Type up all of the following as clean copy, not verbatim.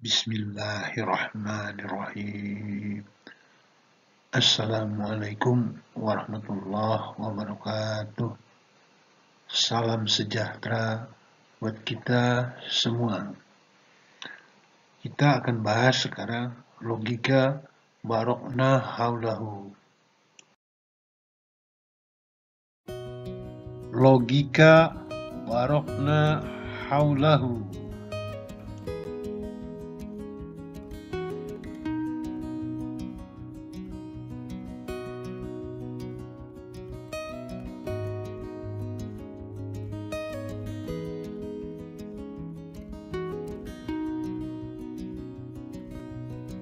Bismillahirrahmanirrahim. Assalamualaikum warahmatullahi wabarakatuh. Salam sejahtera buat kita semua. Kita akan bahas sekarang logika barokna haulahu. Logika barokna haulahu.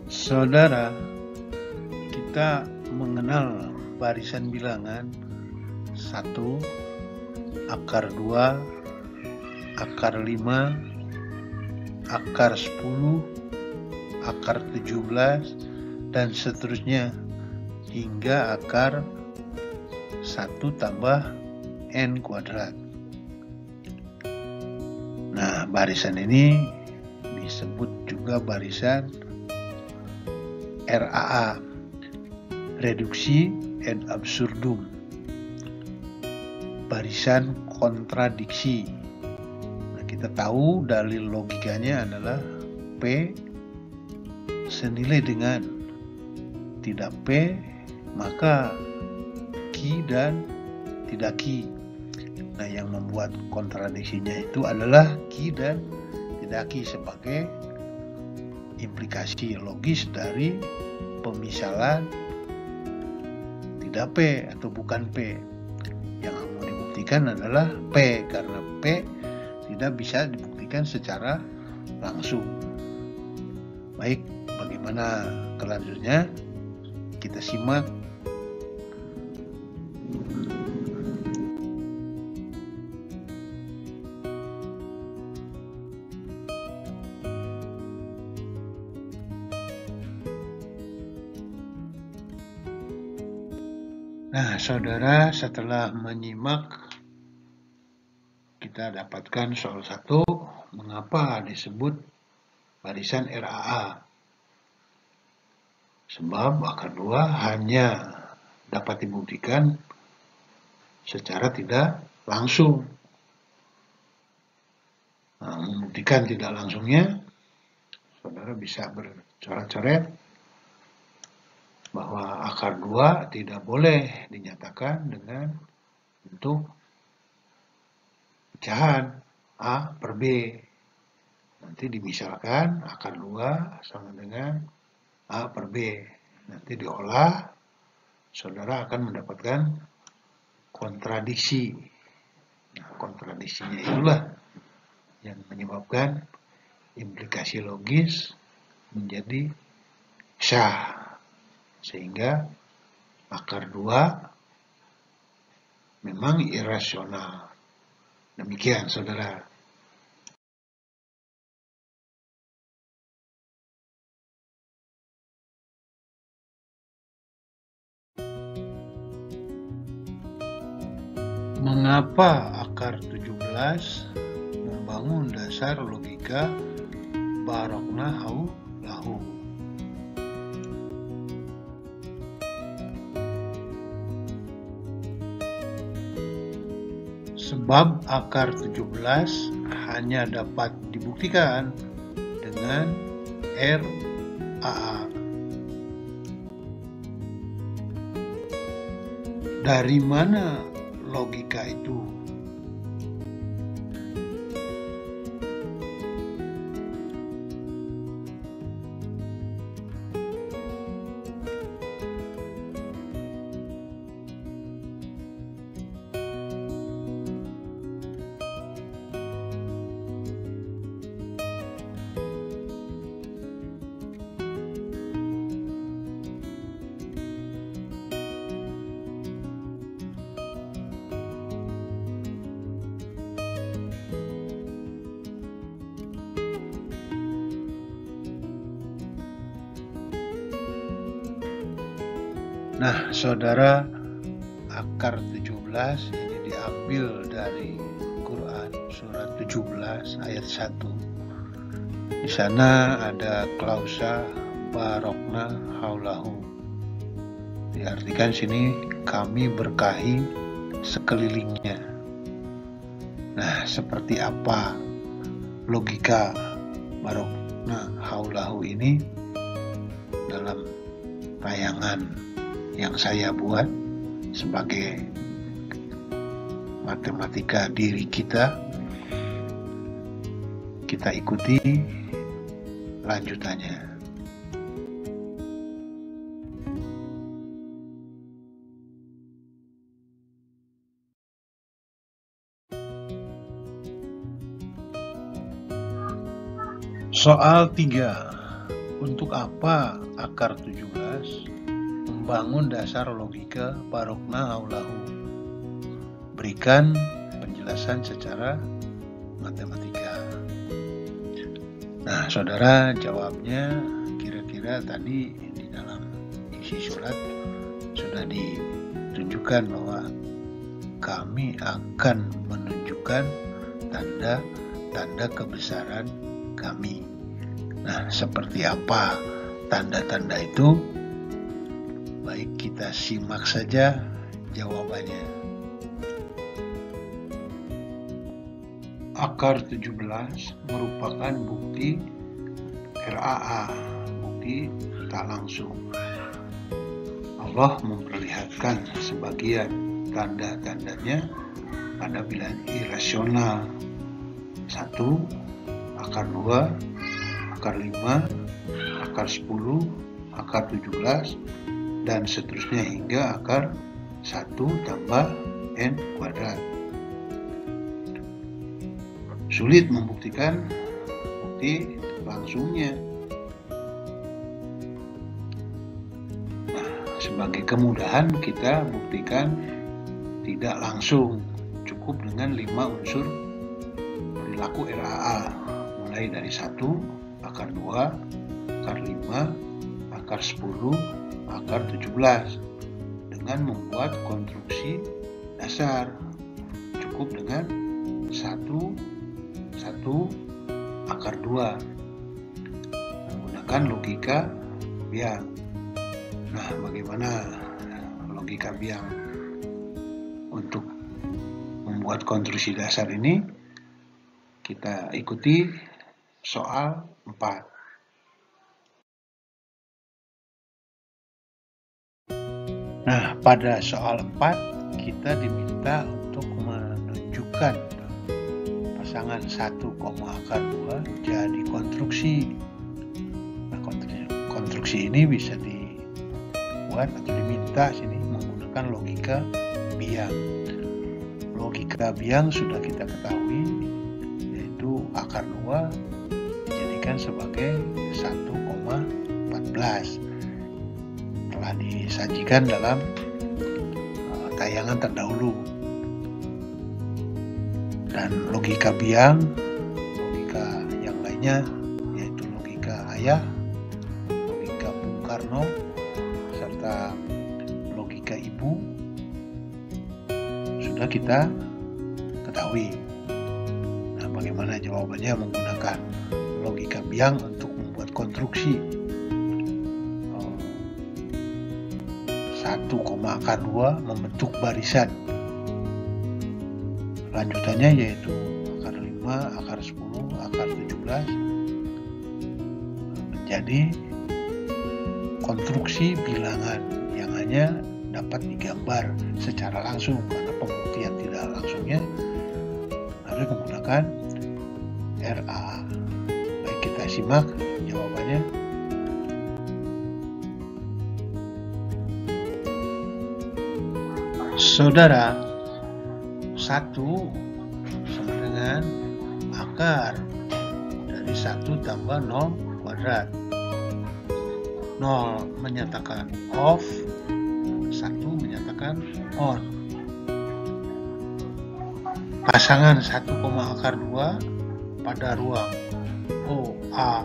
Saudara, kita mengenal barisan bilangan 1, akar 2, akar 5, akar 10, akar 17, dan seterusnya hingga akar 1 tambah n kuadrat. Nah, barisan ini disebut juga barisan RAA, reduksi ad absurdum, barisan kontradiksi. Nah, kita tahu dalil logikanya adalah P senilai dengan tidak P maka Q dan tidak Q. Nah, yang membuat kontradiksinya itu adalah Q dan tidak Q sebagai implikasi logis dari pemisalan tidak P atau bukan P. Yang mau dibuktikan adalah P, karena P tidak bisa dibuktikan secara langsung. Baik, bagaimana kelanjutnya? Kita simak. Nah, saudara, setelah menyimak, kita dapatkan soal 1, mengapa disebut barisan RAA? Sebab akar 2 hanya dapat dibuktikan secara tidak langsung. Nah, membuktikan tidak langsungnya, saudara bisa bercoret-coret bahwa akar 2 tidak boleh dinyatakan dengan bentuk pecahan A per B. Nanti dimisalkan akar 2 sama dengan A per B. Nanti diolah, saudara akan mendapatkan kontradiksi. Nah, kontradiksinya itulah yang menyebabkan implikasi logis menjadi syah. Sehingga akar 2 memang irasional. Demikian, saudara. Mengapa akar 17 membangun dasar logika barokna haulahu? Sebab akar 17 hanya dapat dibuktikan dengan RAA. Dari mana logika itu? Nah, saudara, akar 17 ini diambil dari Quran surat 17 ayat 1. Di sana ada klausa barokna haulahu. Diartikan sini kami berkahi sekelilingnya. Nah, seperti apa logika barokna haulahu ini dalam tayangan yang saya buat sebagai matematika diri kita ikuti lanjutannya. Soal 3. Untuk apa akar 17 membangun dasar logika barokna haulahu? Berikan penjelasan secara matematika. Nah, saudara, jawabnya kira-kira tadi di dalam isi surat sudah ditunjukkan bahwa kami akan menunjukkan tanda-tanda kebesaran kami. Nah, seperti apa tanda-tanda itu? Baik, kita simak saja jawabannya. Akar 17 merupakan bukti RAA, bukti tak langsung. Allah memperlihatkan sebagian tanda-tandanya pada bilangan irasional. 1, akar 2, akar 5, akar 10, akar 17, dan seterusnya hingga akar 1 tambah n kuadrat. Sulit membuktikan bukti langsungnya. Nah, sebagai kemudahan kita buktikan tidak langsung, cukup dengan 5 unsur perilaku RAA, mulai dari 1, akar 2, akar 5, akar 10, akar 17, dengan membuat konstruksi dasar, cukup dengan 1, akar 2, menggunakan logika biang. Nah, bagaimana logika biang untuk membuat konstruksi dasar ini? Kita ikuti soal 4. Nah, pada soal 4 kita diminta untuk menunjukkan pasangan 1, akar 2 jadi konstruksi. Nah, konstruksi ini bisa dibuat atau diminta sini menggunakan logika biang. Logika biang sudah kita ketahui, yaitu akar 2 dijadikan sebagai 1,14. Telah disajikan dalam tayangan terdahulu. Dan logika biang, logika yang lainnya yaitu logika Ayah, logika Bung Karno, serta logika Ibu sudah kita ketahui. Nah, bagaimana jawabannya menggunakan logika biang untuk membuat konstruksi 1, akar 2 membentuk barisan. Lanjutannya yaitu akar 5, akar 10, akar 17 menjadi konstruksi bilangan yang hanya dapat digambar secara langsung, karena pembuktian tidak langsungnya harus menggunakan RAA. Baik, kita simak jawabannya. Saudara, 1 sama dengan akar dari 1 tambah 0 kuadrat. 0 menyatakan off, 1 menyatakan on. Pasangan 1, akar 2 pada ruang O, A,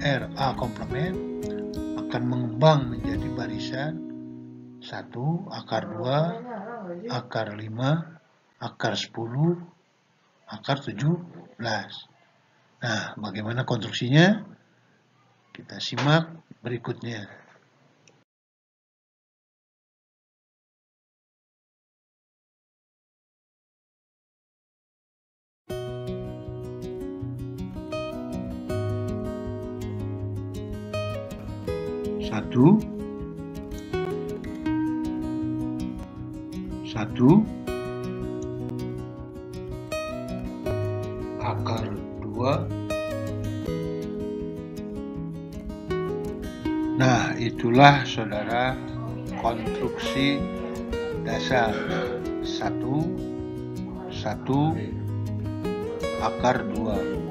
R, A komplement akan mengembang menjadi barisan 1, akar 2, akar 5, akar 10, akar 17. Nah, bagaimana konstruksinya? Kita simak berikutnya. Satu akar 2. Nah, itulah saudara konstruksi dasar 1 akar 2.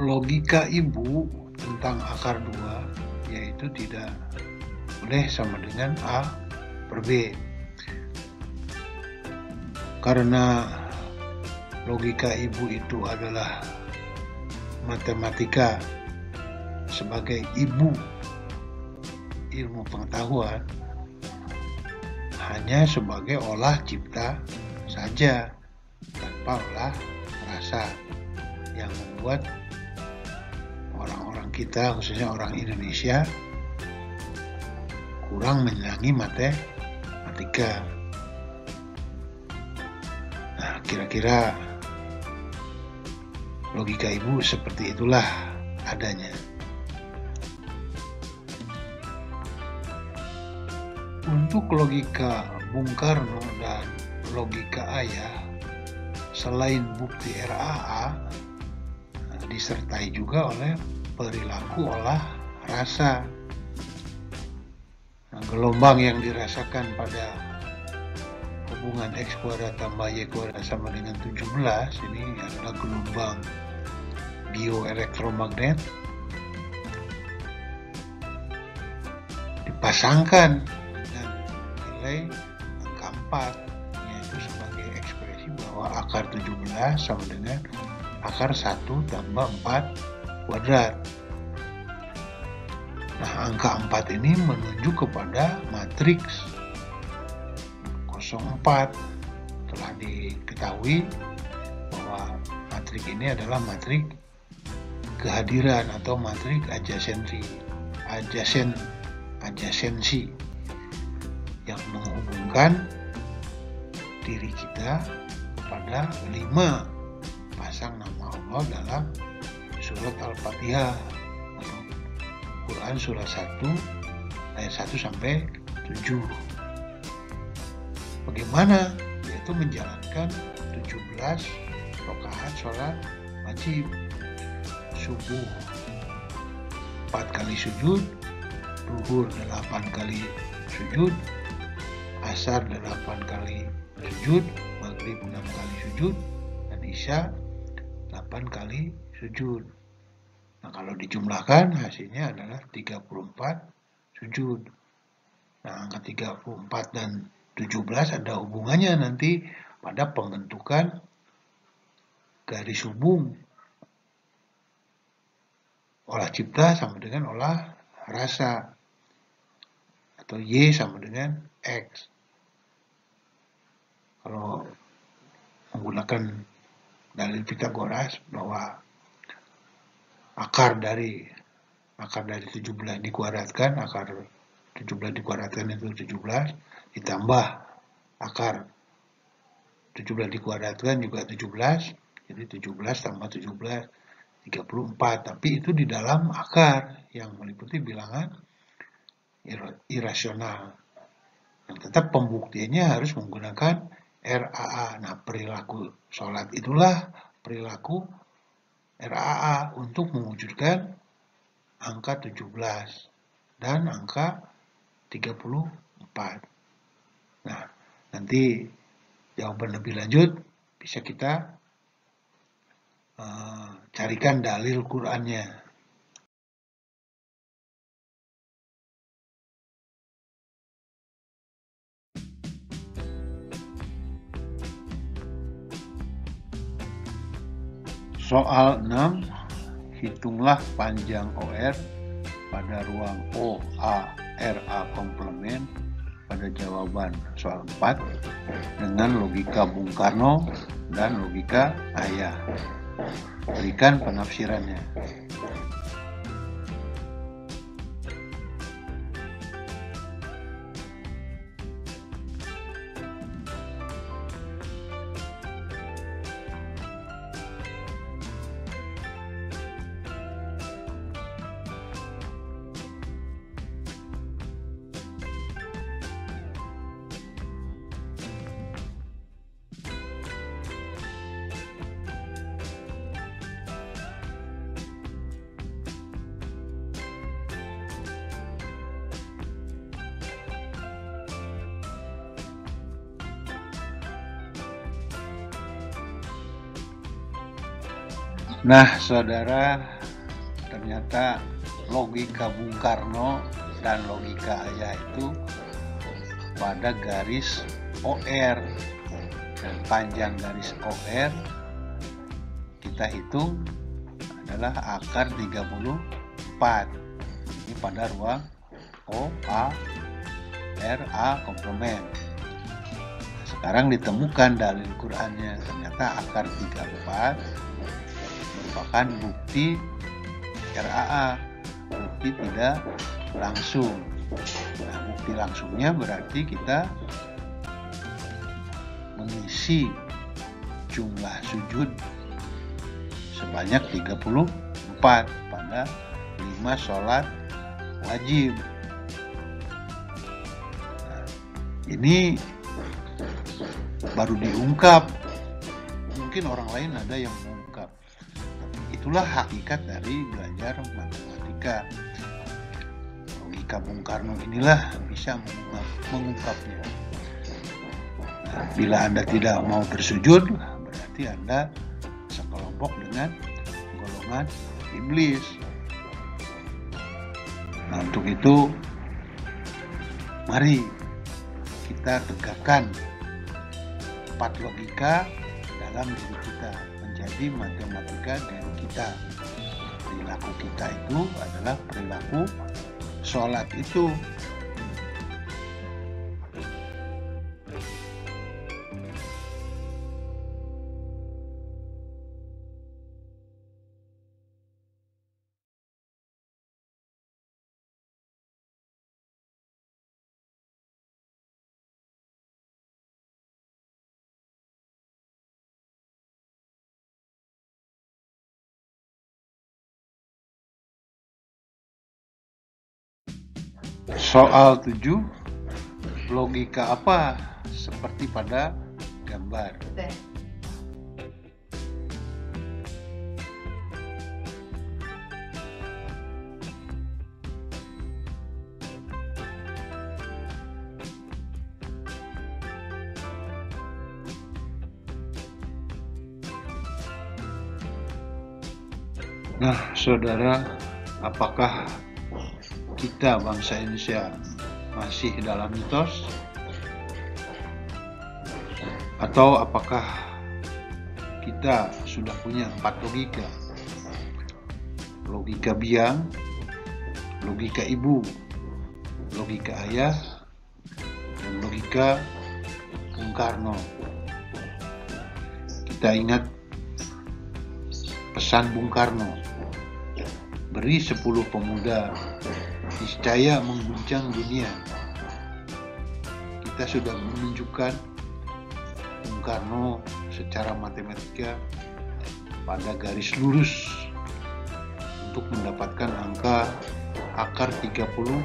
Logika ibu tentang akar 2 yaitu tidak boleh sama dengan A per B. Karena logika ibu itu adalah matematika sebagai ibu ilmu pengetahuan, hanya sebagai olah cipta saja tanpa olah rasa, yang membuat orang-orang kita, khususnya orang Indonesia, kurang menyenangi matematika. Nah, kira-kira logika ibu seperti itulah adanya. Untuk logika Bung Karno dan logika ayah, selain bukti RAA, disertai juga oleh perilaku olah rasa. Nah, gelombang yang dirasakan pada hubungan X kuadrat tambah Y kuadrat sama dengan 17 ini adalah gelombang bioelektromagnet dipasangkan dengan nilai angka 4, yaitu sebagai ekspresi bahwa akar 17 sama dengan akar 1 tambah 4 kuadrat. Nah, angka 4 ini menunjuk kepada matriks 04. Telah diketahui bahwa matrik ini adalah matrik kehadiran atau matrik adjasensi yang menghubungkan diri kita kepada 5 pasang nama Allah dalam surat Al-Fatihah atau Quran surah 1 ayat 1 sampai 7. Bagaimana? Yaitu menjalankan 17 rakaat sholat wajib. Subuh 4 kali sujud, zuhur 8 kali sujud, asar 8 kali sujud, maghrib 6 kali sujud, dan isya 8 kali sujud. Nah, kalau dijumlahkan hasilnya adalah 34 sujud. Nah, angka 34 dan 17 ada hubungannya nanti pada pembentukan garis hubung. Olah cipta sama dengan olah rasa, atau Y sama dengan X. Kalau menggunakan dalil Pitagoras bahwa akar dari 17 dikuadratkan, akar 17 dikuadratkan itu 17, ditambah akar 17 dikuadratkan juga 17, jadi 17 tambah 17, 34. Tapi itu di dalam akar yang meliputi bilangan irasional. Dan tetap pembuktiannya harus menggunakan RAA. Nah, perilaku sholat itulah perilaku RAA untuk mewujudkan angka 17 dan angka 34. Nah, nanti jawaban lebih lanjut bisa kita carikan dalil Qur'annya. Soal 6, hitunglah panjang OR pada ruang OA-RA komplement pada jawaban soal 4 dengan logika Bung Karno dan logika Ayah. Berikan penafsirannya. Nah, saudara, ternyata logika Bung Karno dan logika Ayah itu pada garis OR, dan panjang garis OR kita hitung adalah akar 34. Ini pada ruang OA-RA komplement. Nah, sekarang ditemukan dalil Qur'annya, ternyata akar 34 merupakan bukti RAA, bukti tidak langsung. Nah, bukti langsungnya berarti kita mengisi jumlah sujud sebanyak 34 pada 5 sholat wajib. Nah, ini baru diungkap, mungkin orang lain ada yang mengungkap. Itulah hakikat dari belajar matematika. logika Bung Karno inilah bisa mengungkapnya. Nah, bila Anda tidak mau bersujud, berarti Anda sekelompok dengan golongan iblis. Nah, untuk itu, mari kita tegakkan 4 logika dalam diri kita, menjadi matematika diri kita. Perilaku kita itu adalah perilaku sholat itu. Soal 7, logika apa seperti pada gambar? Nah, saudara, apakah kita bangsa Indonesia masih dalam mitos? Atau apakah kita sudah punya 4 logika? Logika biang, logika ibu, logika ayah, dan logika Bung Karno. Kita ingat pesan Bung Karno, beri 10 pemuda, niscaya mengguncang dunia. Kita sudah menunjukkan Bung Karno secara matematika pada garis lurus untuk mendapatkan angka akar 34.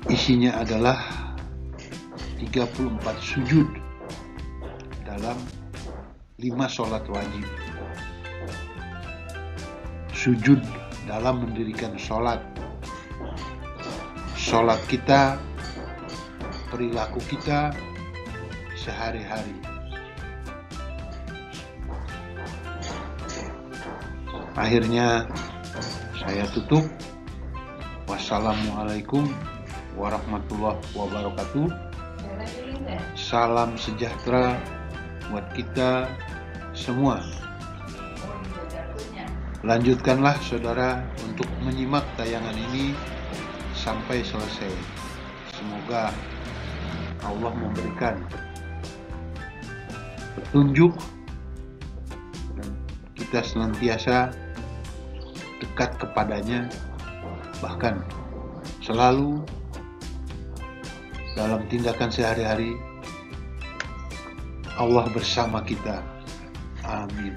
Isinya adalah 34 sujud dalam 5 sholat wajib. Sujud dalam mendirikan sholat. Sholat kita, perilaku kita sehari-hari. Akhirnya saya tutup. Wassalamualaikum warahmatullahi wabarakatuh. Salam sejahtera buat kita semua. Lanjutkanlah saudara untuk menyimak tayangan ini sampai selesai. Semoga Allah memberikan petunjuk dan kita senantiasa dekat kepadanya, bahkan selalu dalam tindakan sehari-hari Allah bersama kita. Amin.